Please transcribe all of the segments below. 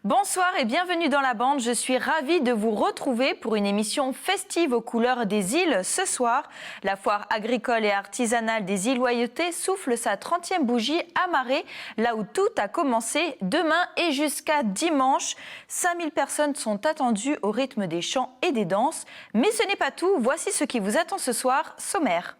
Bonsoir et bienvenue dans la bande. Je suis ravie de vous retrouver pour une émission festive aux couleurs des îles. Ce soir, la foire agricole et artisanale des îles Loyauté souffle sa 30e bougie à Marais, là où tout a commencé. Demain et jusqu'à dimanche, 5000 personnes sont attendues au rythme des chants et des danses. Mais ce n'est pas tout. Voici ce qui vous attend ce soir. Sommaire.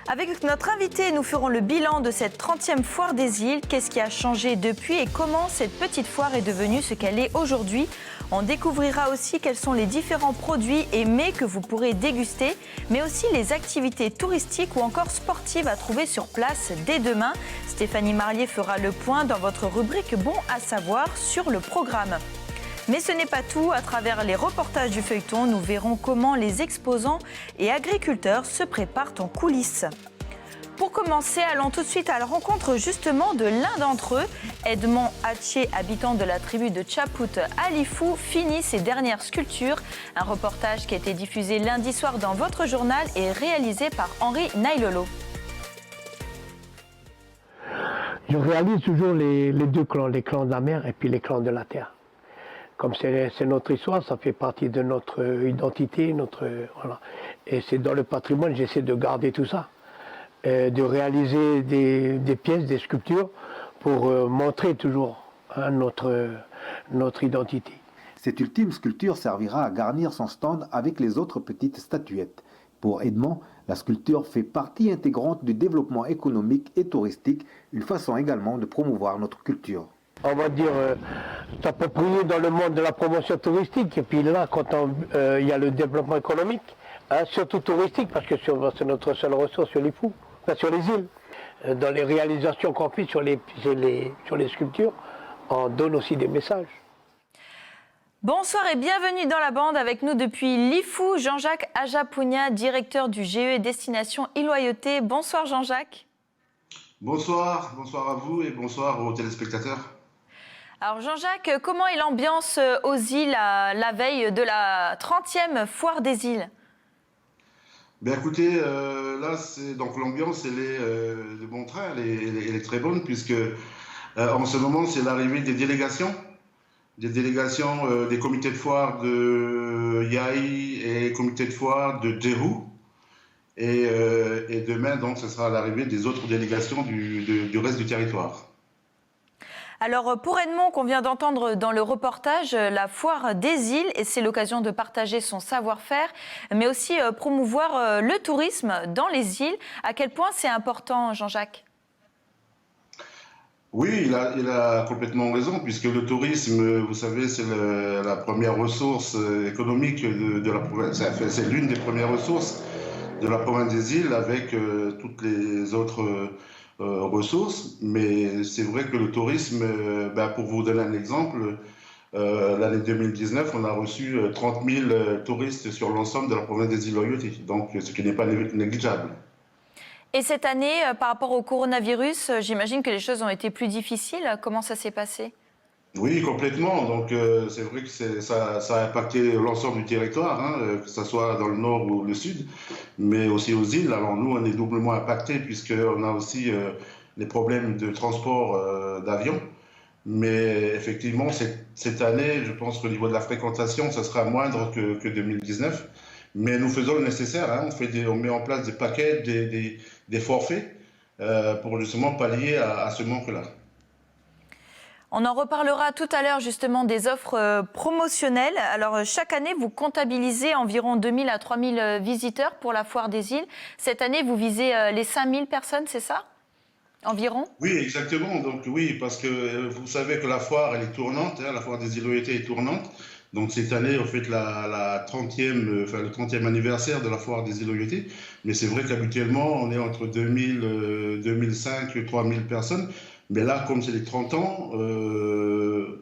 Avec notre invité, nous ferons le bilan de cette 30e foire des îles. Qu'est-ce qui a changé depuis et comment cette petite foire est devenue ce qu'elle est aujourd'hui? On découvrira aussi quels sont les différents produits et mets que vous pourrez déguster, mais aussi les activités touristiques ou encore sportives à trouver sur place dès demain. Stéphanie Marlier fera le point dans votre rubrique Bon à savoir sur le programme. Mais ce n'est pas tout. À travers les reportages du feuilleton, nous verrons comment les exposants et agriculteurs se préparent en coulisses. Pour commencer, allons tout de suite à la rencontre justement de l'un d'entre eux. Edmond Hatché, habitant de la tribu de Tchapout à Lifou, finit ses dernières sculptures. Un reportage qui a été diffusé lundi soir dans votre journal et réalisé par Henri Nailolo. Je réalise toujours les deux clans, les clans de la mer et puis les clans de la terre. Comme c'est notre histoire, ça fait partie de notre identité, voilà. Et c'est dans le patrimoine, j'essaie de garder tout ça, de réaliser des pièces, des sculptures pour montrer toujours notre identité. Cette ultime sculpture servira à garnir son stand avec les autres petites statuettes. Pour Edmond, la sculpture fait partie intégrante du développement économique et touristique, une façon également de promouvoir notre culture. On va dire, s'approprier dans le monde de la promotion touristique. Et puis là, quand il y a le développement économique, surtout touristique, parce que c'est notre seule ressource sur les fous, sur les îles. Dans les réalisations qu'on fait sur les sculptures, on donne aussi des messages. Bonsoir et bienvenue dans la bande. Avec nous depuis Lifou, Jean-Jacques Ajapougna, directeur du GE Destination Îles Loyauté. Bonsoir Jean-Jacques. Bonsoir à vous et bonsoir aux téléspectateurs. Alors Jean-Jacques, comment est l'ambiance aux îles à la veille de la 30e foire des îles? Ben écoutez, là donc l'ambiance elle est de bon train, elle est très bonne puisque en ce moment c'est l'arrivée des délégations des comités de foire de Yaï et comités de foire de Djerou. Et demain donc ce sera l'arrivée des autres délégations du reste du territoire. Alors pour Edmond, qu'on vient d'entendre dans le reportage, la foire des îles, et c'est l'occasion de partager son savoir-faire, mais aussi promouvoir le tourisme dans les îles. À quel point c'est important, Jean-Jacques? Oui, il a complètement raison, puisque le tourisme, vous savez, c'est la première ressource économique de la province. C'est l'une des premières ressources de la province des îles avec toutes les autres ressources, mais c'est vrai que le tourisme, pour vous donner un exemple, l'année 2019, on a reçu 30 000 touristes sur l'ensemble de la province des îles Loyauté, donc ce qui n'est pas négligeable. Et cette année, par rapport au coronavirus, j'imagine que les choses ont été plus difficiles. Comment ça s'est passé ? Oui, complètement. Donc, c'est vrai que ça a impacté l'ensemble du territoire, que ce soit dans le nord ou le sud, mais aussi aux îles. Alors, nous, on est doublement impactés puisqu'on a aussi les problèmes de transport d'avion. Mais effectivement, cette année, je pense qu'au niveau de la fréquentation, ça sera moindre que 2019. Mais nous faisons le nécessaire. On met en place des paquets, des forfaits pour justement pallier à ce manque-là. On en reparlera tout à l'heure justement des offres promotionnelles. Alors chaque année, vous comptabilisez environ 2000 à 3000 visiteurs pour la foire des îles. Cette année, vous visez les 5000 personnes, c'est ça ? Environ ? Oui, exactement. Donc oui, parce que vous savez que la foire, elle est tournante. La foire des îles Loyauté est tournante. Donc cette année, on fait le 30e anniversaire de la foire des îles Loyauté. Mais c'est vrai qu'habituellement, on est entre 2000, 2005, 3000 personnes. Mais là, comme c'est les 30 ans,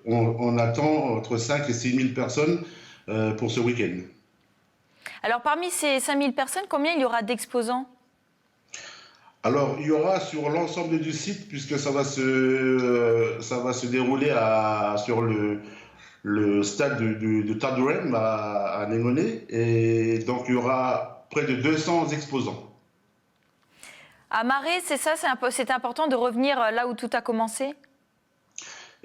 on attend entre 5 et 6 000 personnes pour ce week-end. Alors, parmi ces 5 000 personnes, combien il y aura d'exposants ? Alors, il y aura sur l'ensemble du site, puisque ça va se dérouler sur le stade de Tadouem à Némoné. Et donc, il y aura près de 200 exposants. À Marais, c'est ça, c'est important de revenir là où tout a commencé ?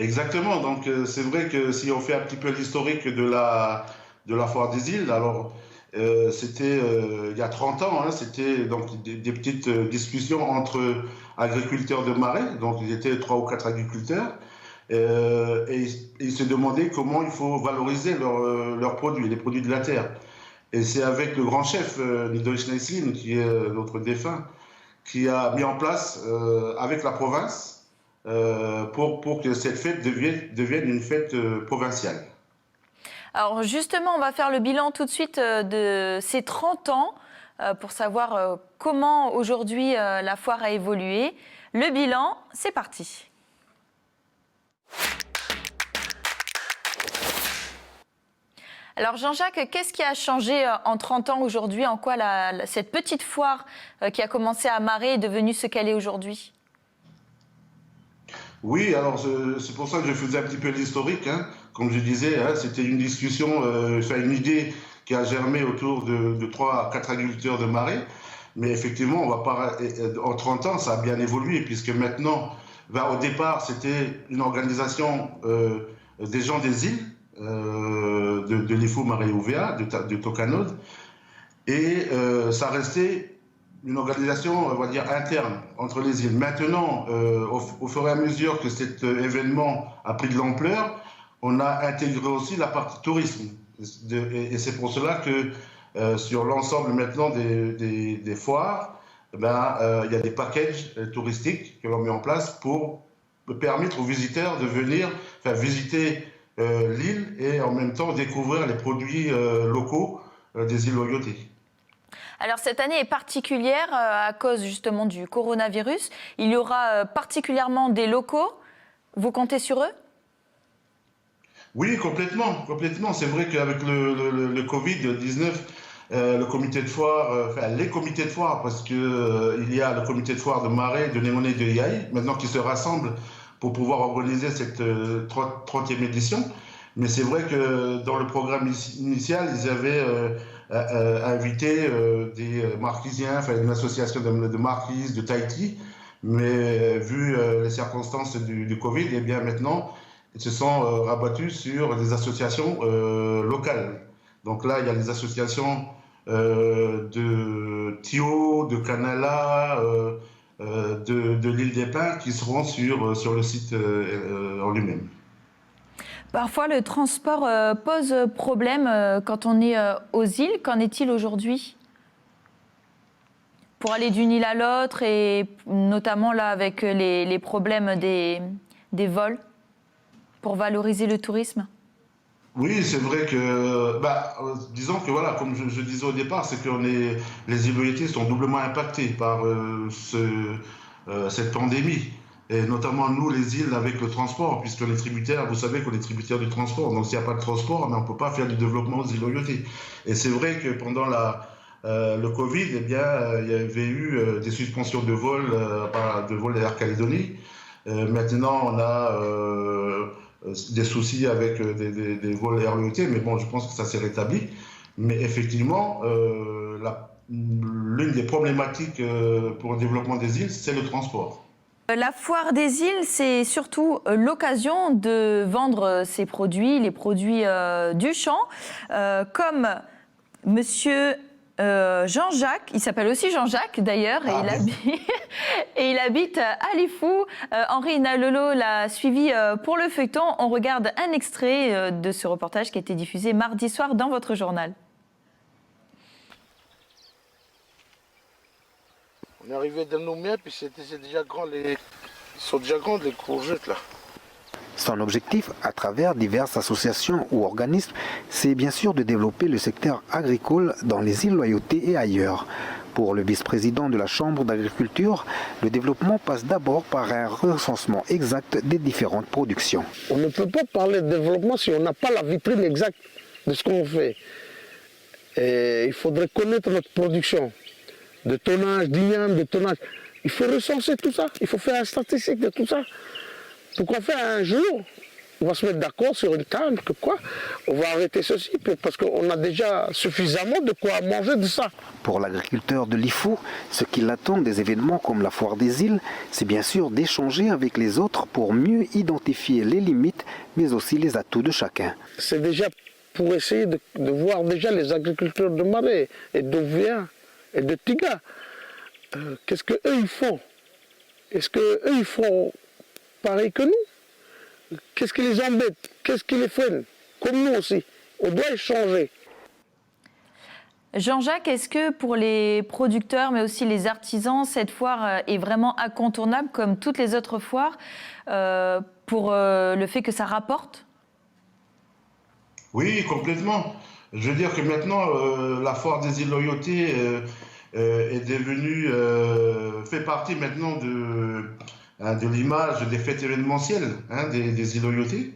Exactement, donc c'est vrai que si on fait un petit peu l'historique de la foire des îles, alors c'était il y a 30 ans, hein, c'était donc des petites discussions entre agriculteurs de marais, donc ils étaient 3 ou 4 agriculteurs, et ils se demandaient comment il faut valoriser leurs produits, les produits de la terre. Et c'est avec le grand chef Nido Schneisslin, qui est notre défunt, qui a mis en place avec la province pour que cette fête devienne une fête provinciale. Alors justement, on va faire le bilan tout de suite de ces 30 ans pour savoir comment aujourd'hui la foire a évolué. Le bilan, c'est parti. Alors Jean-Jacques, qu'est-ce qui a changé en 30 ans aujourd'hui? En quoi cette petite foire qui a commencé à Marais est devenue ce qu'elle est aujourd'hui? Oui, alors c'est pour ça que je faisais un petit peu l'historique. Hein. Comme je disais, hein, c'était une discussion, une idée qui a germé autour de 3 à 4 agriculteurs de Marais. Mais effectivement, en 30 ans, ça a bien évolué, puisque maintenant, au départ, c'était une organisation des gens des îles, de l'IFO Marais-Ouvéa, de Tocanode, et ça restait une organisation, on va dire, interne entre les îles. Maintenant, au fur et à mesure que cet événement a pris de l'ampleur, on a intégré aussi la partie tourisme. Et c'est pour cela que sur l'ensemble maintenant des foires, il y a des packages touristiques que l'on met en place pour permettre aux visiteurs de venir visiter l'île et en même temps découvrir les produits locaux des îles Loyauté. Alors cette année est particulière à cause justement du coronavirus. Il y aura particulièrement des locaux. Vous comptez sur eux? Oui, complètement. C'est vrai qu'avec le Covid-19, le comité de foire, les comités de foire, parce qu'il y a le comité de foire de Marais, de Némoné et de Yaï, maintenant qui se rassemblent pour pouvoir organiser cette 30e édition. Mais c'est vrai que dans le programme initial, ils avaient invité des marquisiens, une association de marquises de Tahiti, mais vu les circonstances du Covid, et bien maintenant, ils se sont rabattus sur des associations locales. Donc là, il y a les associations de Thio, de Canala, de l'île des Pins qui seront sur le site en lui-même. Parfois, le transport pose problème quand on est aux îles. Qu'en est-il aujourd'hui? Pour aller d'une île à l'autre et notamment là avec les problèmes des vols pour valoriser le tourisme? Oui, c'est vrai que, disons que voilà, comme je disais au départ, c'est que les îles Loyauté sont doublement impactées par cette pandémie. Et notamment nous, les îles, avec le transport, puisqu'on est tributaire, vous savez qu'on est tributaire du transport. Donc s'il n'y a pas de transport, on ne peut pas faire du développement aux îles Loyauté. Et c'est vrai que pendant le Covid, il y avait eu des suspensions de vols d'Air Calédonie. Maintenant, on a des soucis avec des vols Air Loyauté, mais bon, je pense que ça s'est rétabli. Mais effectivement, l'une des problématiques pour le développement des îles, c'est le transport. La foire des îles, c'est surtout l'occasion de vendre ses produits, les produits du champ, comme monsieur Jean-Jacques, il s'appelle aussi Jean-Jacques d'ailleurs, et il habite à Lifou. Henri Nalolo l'a suivi pour le feuilleton. On regarde un extrait de ce reportage qui a été diffusé mardi soir dans votre journal. On est arrivé de Nouméa, puis c'est déjà grand, ils sont déjà grandes les courgettes là. Son objectif, à travers diverses associations ou organismes, c'est bien sûr de développer le secteur agricole dans les îles Loyauté et ailleurs. Pour le vice-président de la Chambre d'agriculture, le développement passe d'abord par un recensement exact des différentes productions. On ne peut pas parler de développement si on n'a pas la vitrine exacte de ce qu'on fait. Et il faudrait connaître notre production. De tonnage, d'igname, de tonnage. Il faut recenser tout ça, il faut faire un statistique de tout ça. Pour qu'on fasse un jour, on va se mettre d'accord sur une table, on va arrêter ceci parce qu'on a déjà suffisamment de quoi manger de ça. Pour l'agriculteur de Lifou, ce qui l'attend des événements comme la foire des îles, c'est bien sûr d'échanger avec les autres pour mieux identifier les limites, mais aussi les atouts de chacun. C'est déjà pour essayer de voir déjà les agriculteurs de Marais et d'Ouvia et de Tiga. Qu'est-ce qu'eux ils font? Est-ce qu'eux ils font pareil que nous? Qu'est-ce qui les embête? Qu'est-ce qui les freine? Comme nous aussi, on doit échanger. Jean-Jacques, est-ce que pour les producteurs, mais aussi les artisans, cette foire est vraiment incontournable comme toutes les autres foires pour le fait que ça rapporte? Oui, complètement. Je veux dire que maintenant, la foire des îles Loyauté est devenue, fait partie maintenant de l'image des fêtes événementielles des îles Loyauté.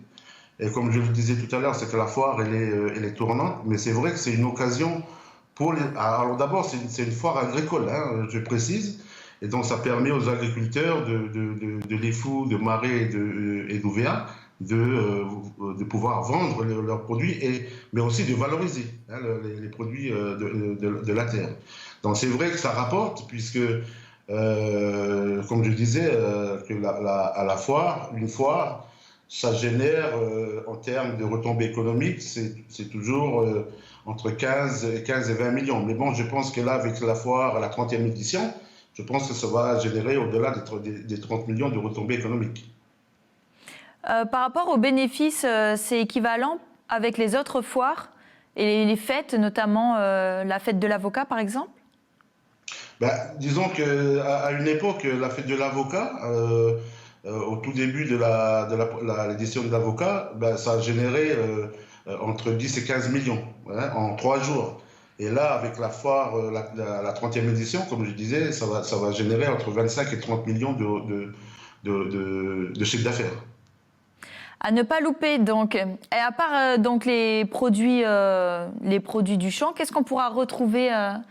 Et comme je le disais tout à l'heure, c'est que la foire, elle est tournante, mais c'est vrai que c'est une occasion pour les... Alors d'abord, c'est une foire agricole, je précise, et donc ça permet aux agriculteurs de Lifou, de Marais et d'Ouvéa de pouvoir vendre leurs produits, mais aussi de valoriser les produits de la terre. Donc c'est vrai que ça rapporte, puisque, comme je disais, que à la foire, une foire, ça génère, en termes de retombées économiques, c'est toujours entre 15 et 20 millions. Mais bon, je pense que là, avec la foire à la 30e édition, je pense que ça va générer au-delà des 30 millions de retombées économiques. Par rapport aux bénéfices, c'est équivalent avec les autres foires et les fêtes, notamment la fête de l'avocat, par exemple? Disons qu'à une époque, la fête de l'avocat, au tout début de l'édition de l'avocat, ça a généré entre 10 et 15 millions en 3 jours. Et là, avec la foire, la 30e édition, comme je disais, ça va générer entre 25 et 30 millions de chiffre d'affaires. À ne pas louper, donc. Et à part donc les produits du champ, qu'est-ce qu'on pourra retrouver à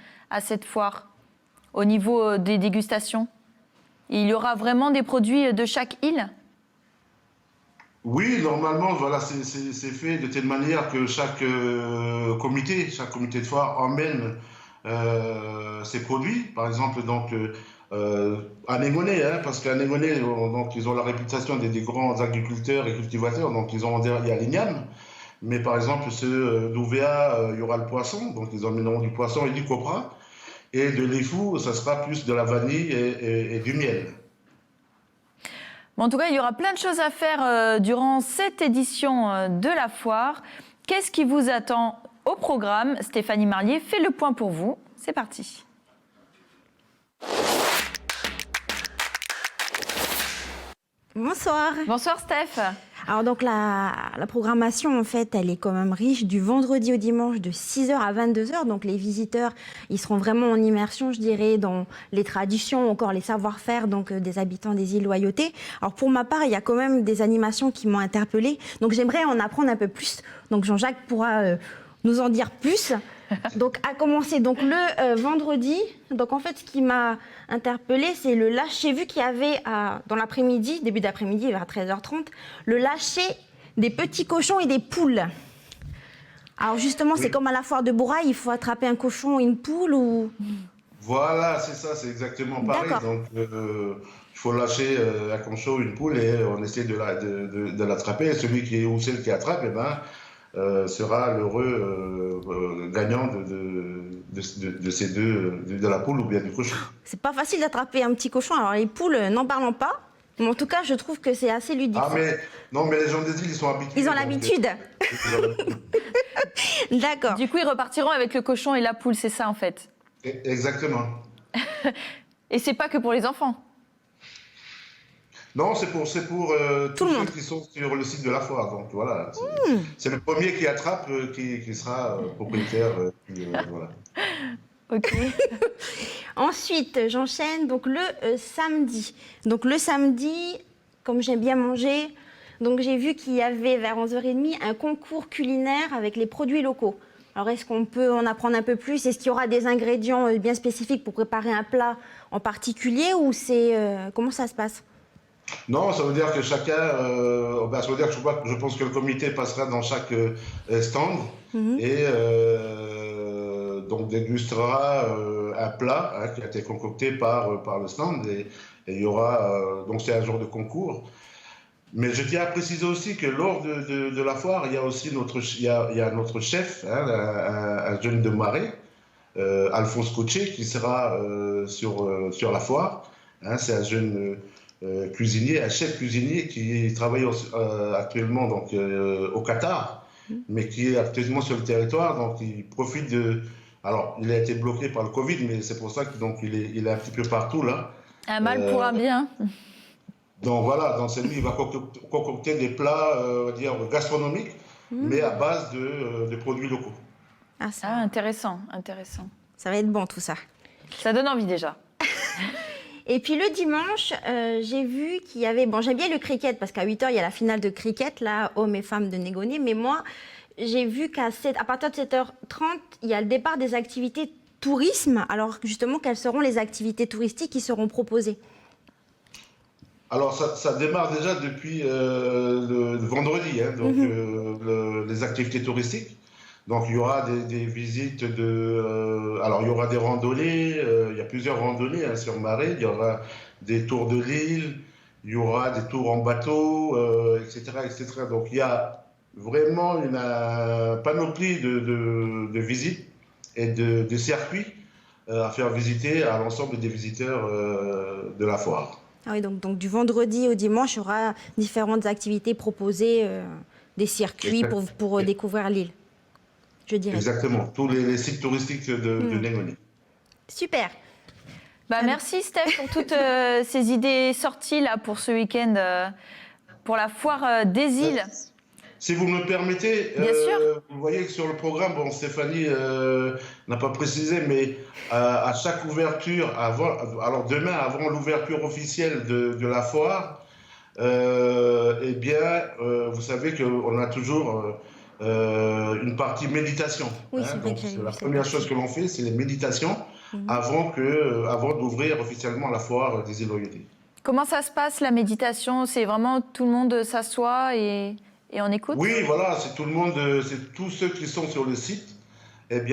cette foire au niveau des dégustations? Il y aura vraiment des produits de chaque île? Oui, normalement, voilà, c'est fait de telle manière que chaque comité de foire emmène ses produits. Par exemple, donc, à Négonais, parce qu'à Négonais, donc, ils ont la réputation des grands agriculteurs et cultivateurs, donc il y a l'Igname. Mais par exemple, ceux d'Ouvéa, il y aura le poisson, donc ils emmèneront du poisson et du copra. Et de Lifou, ça sera plus de la vanille et du miel. Bon, en tout cas, il y aura plein de choses à faire durant cette édition de la foire. Qu'est-ce qui vous attend au programme? Stéphanie Marlier fait le point pour vous. C'est parti. Bonsoir. Bonsoir Steph. Alors donc la programmation en fait elle est quand même riche du vendredi au dimanche de 6h à 22h. Donc les visiteurs ils seront vraiment en immersion je dirais dans les traditions, encore les savoir-faire donc des habitants des îles Loyauté. Alors pour ma part il y a quand même des animations qui m'ont interpellée. Donc j'aimerais en apprendre un peu plus. Donc Jean-Jacques pourra nous en dire plus. Donc à commencer donc le vendredi. Donc en fait ce qui m'a interpellée c'est le lâcher. J'ai vu qu'il y avait dans l'après-midi, début d'après-midi vers 13h30, le lâcher des petits cochons et des poules. Alors justement c'est comme à la foire de Bourail, il faut attraper un cochon et une poule ou... Voilà, c'est ça, c'est exactement pareil. Donc il faut lâcher un cochon, une poule et on essaie de l'attraper. Et celui qui est ou celle qui attrape, sera l'heureux gagnant de ces deux, de la poule ou bien du cochon. C'est pas facile d'attraper un petit cochon, alors les poules, n'en parlons pas. Mais en tout cas, je trouve que c'est assez ludique. Mais les gens des îles, ils sont habitués. Ils ont l'habitude. D'accord. Du coup, ils repartiront avec le cochon et la poule, c'est ça en fait. Exactement. Et c'est pas que pour les enfants. Non, c'est pour tous ceux qui sont sur le site de la foire. Donc voilà, c'est le premier qui attrape qui sera propriétaire. Voilà. Ok. Ensuite, j'enchaîne donc le samedi. Donc le samedi, comme j'aime bien manger, donc j'ai vu qu'il y avait vers 11h30 un concours culinaire avec les produits locaux. Alors est-ce qu'on peut en apprendre un peu plus? Est-ce qu'il y aura des ingrédients bien spécifiques pour préparer un plat en particulier ou comment ça se passe? Non, ça veut dire que chacun, ça veut dire que je pense que le comité passera dans chaque stand et donc dégustera un plat qui a été concocté par le stand et il y aura, donc c'est un genre de concours. Mais je tiens à préciser aussi que lors de la foire, il y a aussi notre chef, un jeune de Marais, Alphonse Coché, qui sera sur la foire. C'est un jeune cuisinier, un chef cuisinier qui travaille actuellement donc, au Qatar, mais qui est actuellement sur le territoire. Donc il profite de... Alors, il a été bloqué par le Covid, mais c'est pour ça qu'il est un petit peu partout là. Un mal pour un bien. Donc voilà, dans cette nuit, il va concocter des plats, on va dire, gastronomiques, mais à base de produits locaux. Ah, intéressant, intéressant. Ça va être bon tout ça. Ça donne envie déjà. Et puis le dimanche, j'ai vu qu'il y avait... Bon, j'aime bien le cricket, parce qu'à 8h, il y a la finale de cricket, là, hommes et femmes de Négoné. Mais moi, j'ai vu qu'à partir de 7h30, il y a le départ des activités tourisme. Alors justement, quelles seront les activités touristiques qui seront proposées? Alors, ça démarre déjà depuis le vendredi, donc les activités touristiques. Donc, il y aura des visites alors, il y aura des randonnées, il y a plusieurs randonnées sur Marais, il y aura des tours de l'île, il y aura des tours en bateau, etc., etc. Donc, il y a vraiment une panoplie de visites et de circuits à faire visiter à l'ensemble des visiteurs de la foire. Ah oui, donc du vendredi au dimanche, il y aura différentes activités proposées, des circuits pour découvrir l'île, je dirais. Exactement, tous les sites touristiques de Négoné. Super. Merci Steph pour toutes ces idées sorties là, pour ce week-end, pour la foire des îles. Si vous me permettez, Bien sûr. Vous voyez que sur le programme, Stéphanie n'a pas précisé, mais à chaque ouverture, alors demain, avant l'ouverture officielle de la foire, vous savez qu'on a toujours une partie méditation. Oui, c'est vrai que la première chose que l'on fait, c'est les méditations avant d'ouvrir officiellement la foire des îles Loyauté. Comment ça se passe la méditation? C'est vraiment tout le monde s'assoit et on écoute? Oui, voilà, c'est tout le monde, c'est tous ceux qui sont sur le site. Donc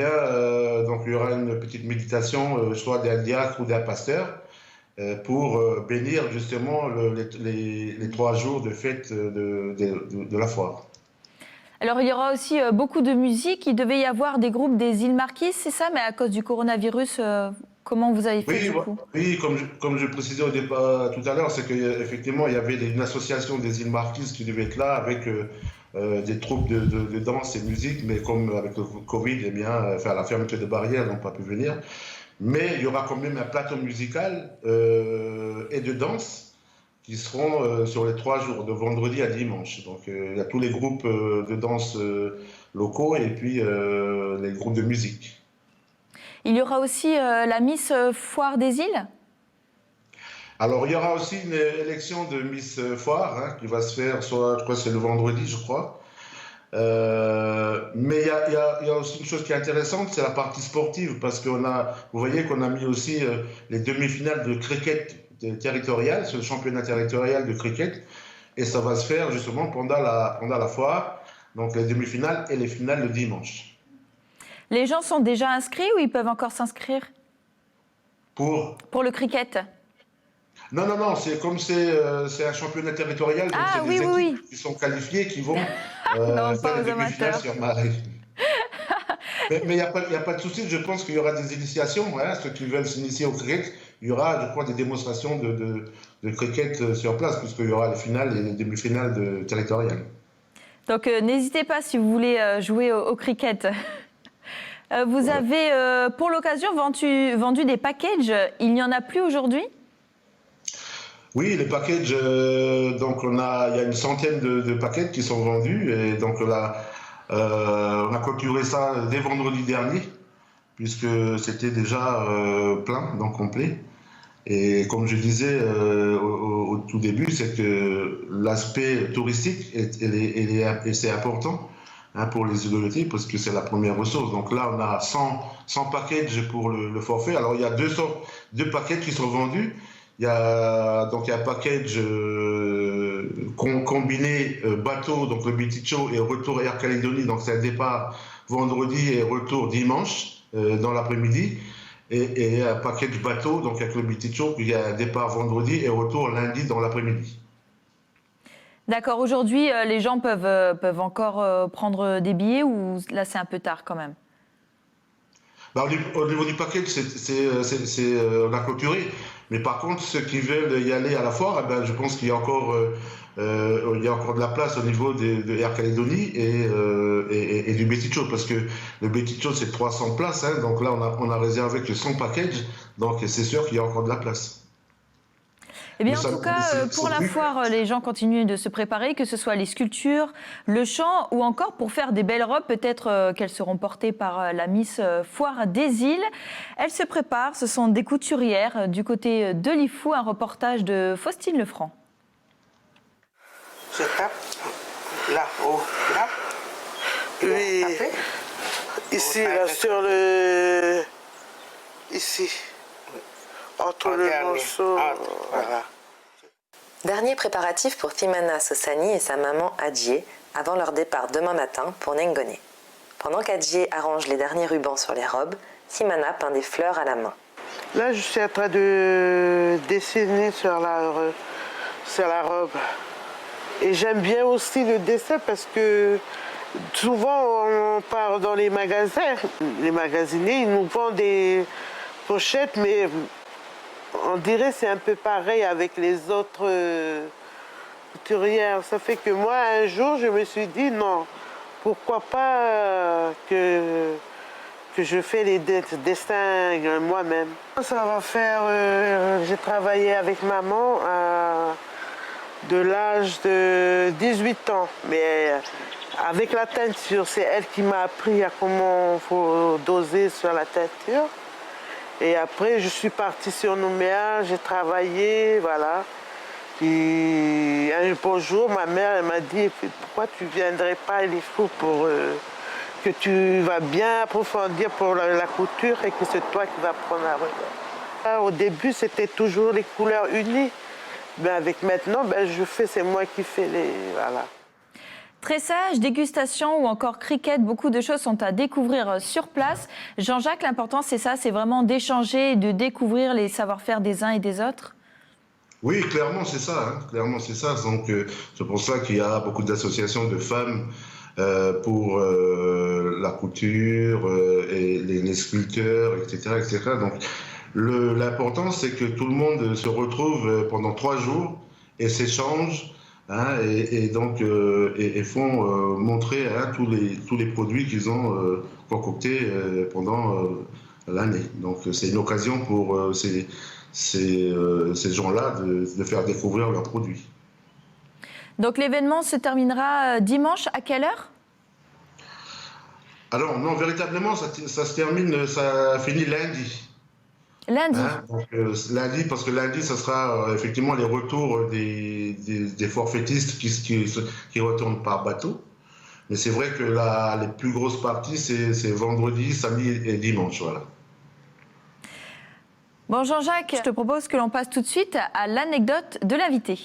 il y aura une petite méditation, soit d'un diacre ou d'un pasteur, pour bénir justement les 3 jours de fête de la foire. Alors il y aura aussi beaucoup de musique. Il devait y avoir des groupes des îles Marquises, c'est ça? Mais à cause du coronavirus, comment vous avez fait du coup? Oui, comme je précisais au départ tout à l'heure, c'est qu'effectivement il y avait une association des îles Marquises qui devait être là avec des troupes de danse et musique, mais comme avec le Covid, la fermeture de barrières, n'ont pas pu venir. Mais il y aura quand même un plateau musical et de danse qui seront sur les 3 jours, de vendredi à dimanche. Donc il y a tous les groupes de danse locaux et puis les groupes de musique. Il y aura aussi la Miss Foire des îles? Alors, il y aura aussi une élection de Miss Foire qui va se faire, soit, je crois que c'est le vendredi, je crois. Mais il y a aussi une chose qui est intéressante, c'est la partie sportive, parce vous voyez qu'on a mis aussi les demi-finales de cricket territorial, c'est le championnat territorial de cricket, et ça va se faire justement pendant la foire, donc les demi-finales et les finales le dimanche. Les gens sont déjà inscrits ou ils peuvent encore s'inscrire? Pour le cricket? Non, c'est comme c'est un championnat territorial, donc c'est des équipes qui sont qualifiées, qui vont faire les demi-finales sur Marais. Mais il n'y a pas de souci, je pense qu'il y aura des initiations, ceux qui veulent s'initier au cricket, il y aura, je crois, des démonstrations de cricket sur place, puisqu'il y aura les finales et les demi-finales territoriales. Donc n'hésitez pas si vous voulez jouer au cricket. Vous avez, pour l'occasion, vendu des packages. Il n'y en a plus aujourd'hui? Oui, les packages, donc il y a une centaine de packages qui sont vendus. Et donc là, on a clôturé ça dès vendredi dernier, puisque c'était déjà plein, donc complet. Et comme je disais au tout début, c'est que l'aspect touristique, c'est important. Pour les îles Loyauté, parce que c'est la première ressource. Donc là, on a 100 packages pour le forfait. Alors, il y a deux packages qui sont vendus. Il y a un package combiné bateau, donc le Biticho, et retour Air Calédonie, donc c'est un départ vendredi et retour dimanche dans l'après-midi, et un package bateau, donc avec le Biticho, il y a un départ vendredi et retour lundi dans l'après-midi. D'accord, aujourd'hui, les gens peuvent encore prendre des billets ou là, c'est un peu tard quand même? Bah, au niveau du package, on a clôturé. Mais par contre, ceux qui veulent y aller à la foire, eh ben, je pense qu'il y a encore de la place au niveau de Air Calédonie et du Biticho, parce que le Biticho, c'est 300 places. Hein, donc là, on a réservé que 100 packages. Donc c'est sûr qu'il y a encore de la place. Eh bien, en tout cas, pour la foire, les gens continuent de se préparer, que ce soit les sculptures, le chant ou encore pour faire des belles robes. Peut-être qu'elles seront portées par la Miss Foire des Îles. Elles se préparent, ce sont des couturières du côté de Lifou. Un reportage de Faustine Lefranc. Je tape là-haut, là. Oui, ici, là, sur le... Ici. Entre le morceau, voilà. Dernier préparatif pour Fimana Sossani et sa maman Adjie avant leur départ demain matin pour Nengone. Pendant qu'Adjie arrange les derniers rubans sur les robes, Fimana peint des fleurs à la main. Là, je suis en train de dessiner sur la robe. Et j'aime bien aussi le dessin parce que souvent on part dans les magasins. Les magasiniers, ils nous vendent des pochettes, mais on dirait que c'est un peu pareil avec les autres couturières. Ça fait que moi, un jour, je me suis dit non, pourquoi pas que je fais les dessins moi-même. Ça va faire, j'ai travaillé avec maman de l'âge de 18 ans, mais avec la teinture, c'est elle qui m'a appris à comment il faut doser sur la teinture. Et après, je suis partie sur Nouméa, j'ai travaillé, voilà. Puis un beau jour, ma mère elle m'a dit « Pourquoi tu ne viendrais pas à Lifou pour que tu vas bien approfondir pour la couture et que c'est toi qui vas prendre la relève ». Au début, c'était toujours les couleurs unies. Mais avec maintenant, c'est moi qui fais les... Voilà. Tressage, dégustation ou encore cricket, beaucoup de choses sont à découvrir sur place. Jean-Jacques, l'important c'est ça, c'est vraiment d'échanger et de découvrir les savoir-faire des uns et des autres? Oui, clairement c'est ça. Hein, clairement c'est ça. Donc c'est pour ça qu'il y a beaucoup d'associations de femmes pour la couture et les sculpteurs, etc., etc. Donc l'important c'est que tout le monde se retrouve pendant 3 jours et s'échange. Hein, et donc font montrer tous les produits qu'ils ont concoctés pendant l'année. Donc c'est une occasion pour ces gens-là de faire découvrir leurs produits. Donc l'événement se terminera dimanche, à quelle heure? Alors non, véritablement ça se termine, ça finit lundi. Lundi. Hein, donc, lundi, parce que lundi, ça sera effectivement les retours des forfaitistes qui retournent par bateau. Mais c'est vrai que les plus grosses parties, c'est vendredi, samedi et dimanche. Voilà. Bon, Jean-Jacques, je te propose que l'on passe tout de suite à l'anecdote de l'invité.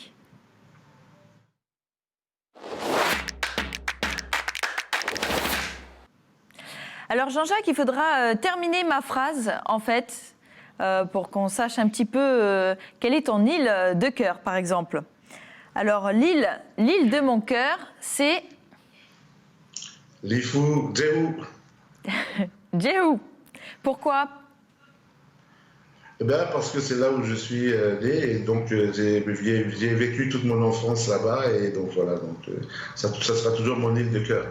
Alors, Jean-Jacques, il faudra terminer ma phrase, en fait. Pour qu'on sache un petit peu quelle est ton île de cœur, par exemple. Alors, l'île de mon cœur, c'est... Lifou, Djehou. Djehou. Pourquoi? Eh bien, parce que c'est là où je suis né, et donc j'ai vécu toute mon enfance là-bas, et donc voilà, donc, ça sera toujours mon île de cœur.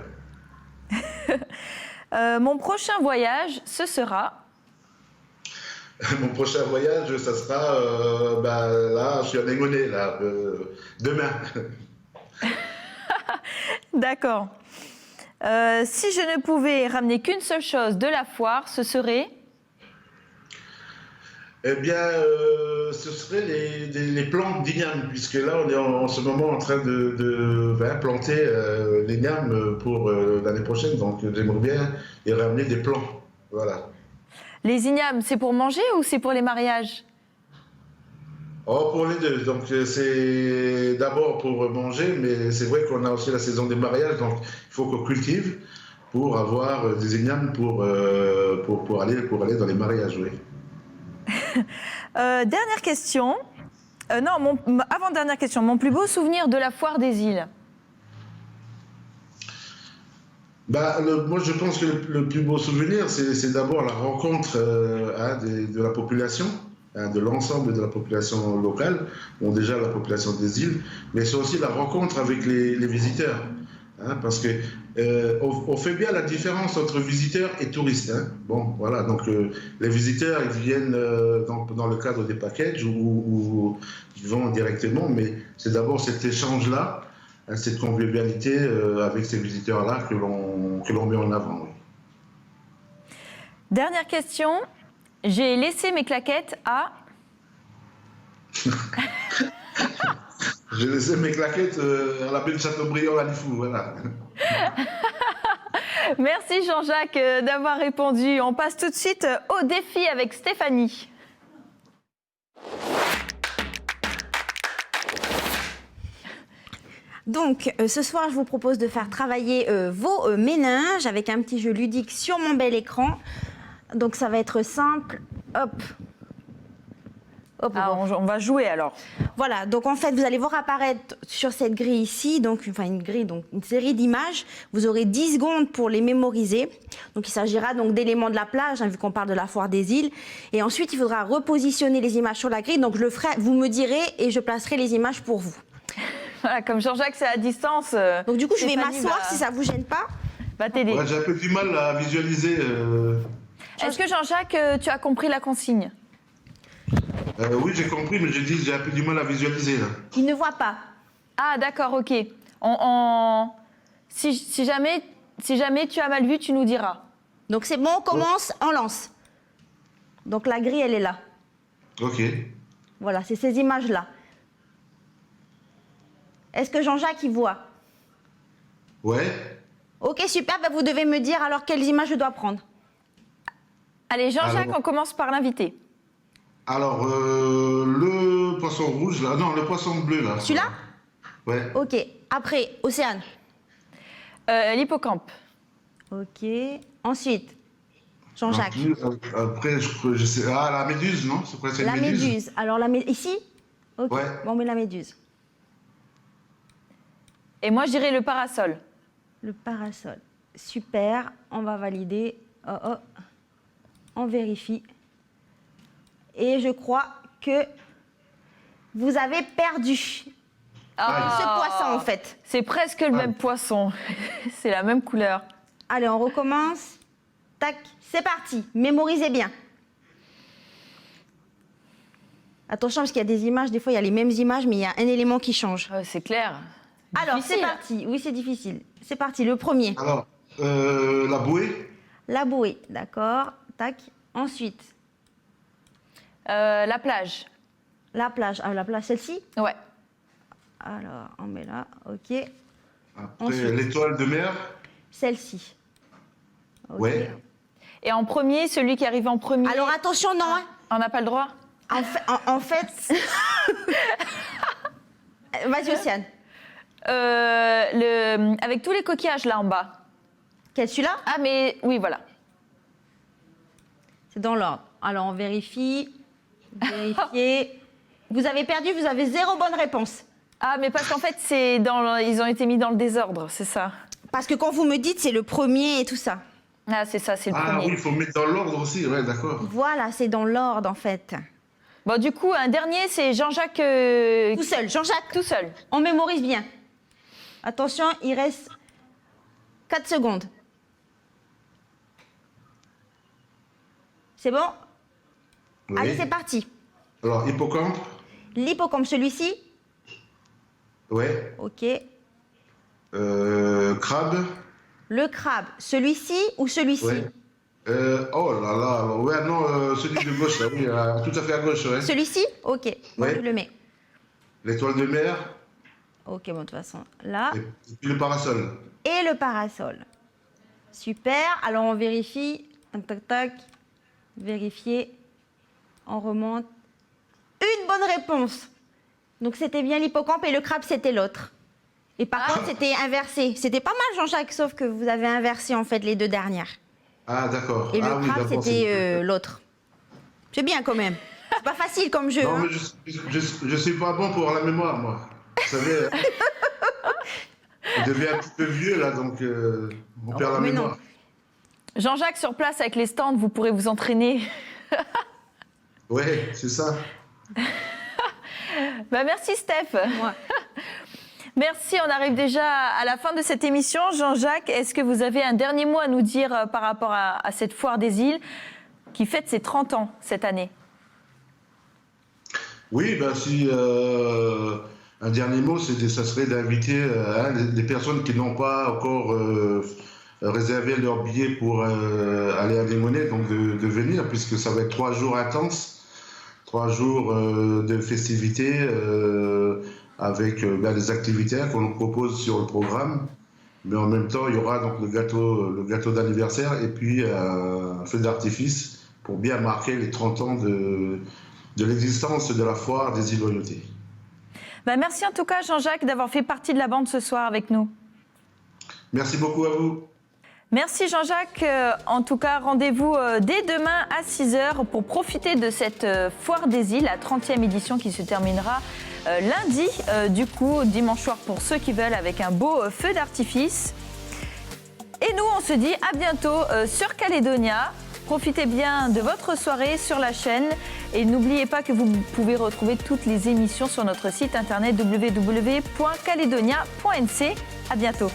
Mon prochain voyage, ce sera... Mon prochain voyage, ça sera, là, je suis à Nengone, là, demain. D'accord. Si je ne pouvais ramener qu'une seule chose de la foire, ce serait? Eh bien, ce serait les plantes d'igname, puisque là, on est en ce moment en train de planter l'igname pour l'année prochaine, donc j'aimerais bien y ramener des plants, voilà. Les ignames, c'est pour manger ou c'est pour les mariages? Oh, pour les deux. Donc, c'est d'abord pour manger, mais c'est vrai qu'on a aussi la saison des mariages, donc il faut qu'on cultive pour avoir des ignames pour aller dans les mariages, oui. Dernière question. Non, avant-dernière question. Mon plus beau souvenir de la foire des îles? Moi, je pense que le plus beau souvenir, c'est d'abord la rencontre de la population, de l'ensemble de la population locale, bon, déjà la population des îles, mais c'est aussi la rencontre avec les visiteurs. Parce que on fait bien la différence entre visiteurs et touristes. Bon, voilà, donc les visiteurs, ils viennent dans le cadre des packages ou ils vont directement, mais c'est d'abord cet échange-là, cette convivialité avec ces visiteurs-là que l'on met en avant. Oui. Dernière question. J'ai laissé mes claquettes à... J'ai laissé mes claquettes à la baie de Châteaubriand à Lifou, voilà. Merci Jean-Jacques d'avoir répondu. On passe tout de suite au défi avec Stéphanie. Donc, ce soir, je vous propose de faire travailler vos méninges avec un petit jeu ludique sur mon bel écran. Donc, ça va être simple. Hop. Hop, on va jouer alors. Voilà, donc en fait, vous allez voir apparaître sur cette grille ici, donc une série d'images. Vous aurez 10 secondes pour les mémoriser. Donc il s'agira donc d'éléments de la plage, vu qu'on parle de la foire des îles. Et ensuite, il faudra repositionner les images sur la grille. Donc je le ferai, vous me direz et je placerai les images pour vous. Voilà, comme Jean-Jacques, c'est à distance. Donc du coup, je vais m'asseoir si ça vous gêne pas. Va t'aider. Ouais, j'ai un peu du mal à visualiser. Est-ce que Jean-Jacques, tu as compris la consigne? Oui, j'ai compris, mais j'ai un peu du mal à visualiser là. Il ne voit pas. Ah, d'accord, ok. Si jamais tu as mal vu, tu nous diras. Donc c'est bon, on commence, on lance. Donc la grille, elle est là. Ok. Voilà, c'est ces images-là. Est-ce que Jean-Jacques, il voit? Ouais. Ok, super, vous devez me dire alors quelles images je dois prendre. Allez, Jean-Jacques, Alors, on commence par l'invité. Alors, le poisson rouge, là. Non, le poisson bleu, là. Celui-là? Ouais. Ok, après, Océane. L'hippocampe. Ok, ensuite, Jean-Jacques. Après, je sais. Ah, la méduse, non? C'est quoi, c'est une La méduse. Alors, ici? Ok, Ouais. bon, on met la méduse. Et moi, je dirais le parasol. Le parasol. Super, on va valider. On vérifie. Et je crois que vous avez perdu. Ce poisson, en fait. C'est presque le même poisson. C'est la même couleur. Allez, on recommence. Tac, c'est parti. Mémorisez bien. Attention, parce qu'il y a des images, des fois, il y a les mêmes images, mais il y a un élément qui change. C'est clair. Alors, Difficile. c'est parti. Oui, c'est difficile. C'est parti, le premier. Alors, la bouée. La bouée, d'accord. Tac. Ensuite, La plage. la plage. Ah, la plage, celle-ci? Ouais. Alors, on met là, ok. Après, Ensuite. l'étoile de mer. Celle-ci. Ok. Ouais. Et en premier, celui qui arrive en premier. Alors, attention, non. Hein. On n'a pas le droit. En fait... Vas-y, Océane. Avec tous les coquillages là en bas. Quel, celui-là? Ah, mais oui, voilà. C'est dans l'ordre. Alors, on vérifie. Vérifier. Vous avez perdu, vous avez 0 bonne réponse. Ah, mais parce qu'en fait, ils ont été mis dans le désordre, c'est ça. Parce que quand vous me dites, c'est le premier et tout ça. Ah, c'est ça, c'est le Ah premier. oui, il faut mettre dans l'ordre aussi, ouais, d'accord. Voilà, c'est dans l'ordre, en fait. Bon, du coup, un dernier, c'est Jean-Jacques... Tout seul, Jean-Jacques. Tout seul. On mémorise bien. Attention, il reste 4 secondes. C'est bon? Oui. Allez, c'est parti. Alors, hippocampe. L'hippocampe, celui-ci? Ouais. Ok. Crabe. Le crabe, celui-ci ou celui-ci? Ouais. Oh là là, ouais, non, celui de gauche, là, oui, tout à fait à gauche, ouais. Celui-ci? Ok, moi Ouais. je le mets. L'étoile de mer. Ok, bon, de toute façon, là. Et puis le parasol. Et le parasol. Super, alors on vérifie. Tac, tac, tac. Vérifier. On remonte. Une une bonne réponse. Donc c'était bien l'hippocampe et le crabe, c'était l'autre. Et par contre, c'était inversé. C'était pas mal, Jean-Jacques, sauf que vous avez inversé, en fait, les deux dernières. Ah, d'accord. Et le oui, crabe, d'accord, c'était l'autre. C'est bien, quand même. C'est pas facile comme jeu. Non, hein. mais je suis pas bon pour la mémoire, moi. Vous savez, je deviens un petit peu vieux, là, donc on perd la mémoire. Non. Jean-Jacques, sur place, avec les stands, vous pourrez vous entraîner. Oui, c'est ça. Merci, Steph. Merci, on arrive déjà à la fin de cette émission. Jean-Jacques, est-ce que vous avez un dernier mot à nous dire par rapport à cette foire des îles qui fête ses 30 ans cette année? Oui, si un dernier mot, ça serait d'inviter les personnes qui n'ont pas encore réservé leur billet pour aller à Lingonnet, donc de venir, puisque ça va être 3 jours intenses, 3 jours de festivités avec les activités qu'on nous propose sur le programme. Mais en même temps, il y aura donc le gâteau d'anniversaire et puis un feu d'artifice pour bien marquer les 30 ans de l'existence de la foire des îles Loyauté. Merci en tout cas, Jean-Jacques, d'avoir fait partie de la bande ce soir avec nous. Merci beaucoup à vous. Merci Jean-Jacques. En tout cas, rendez-vous dès demain à 6h pour profiter de cette foire des îles, la 30e édition qui se terminera lundi, du coup, dimanche soir pour ceux qui veulent, avec un beau feu d'artifice. Et nous, on se dit à bientôt sur Calédonia. Profitez bien de votre soirée sur la chaîne et n'oubliez pas que vous pouvez retrouver toutes les émissions sur notre site internet www.caledonia.nc. À bientôt.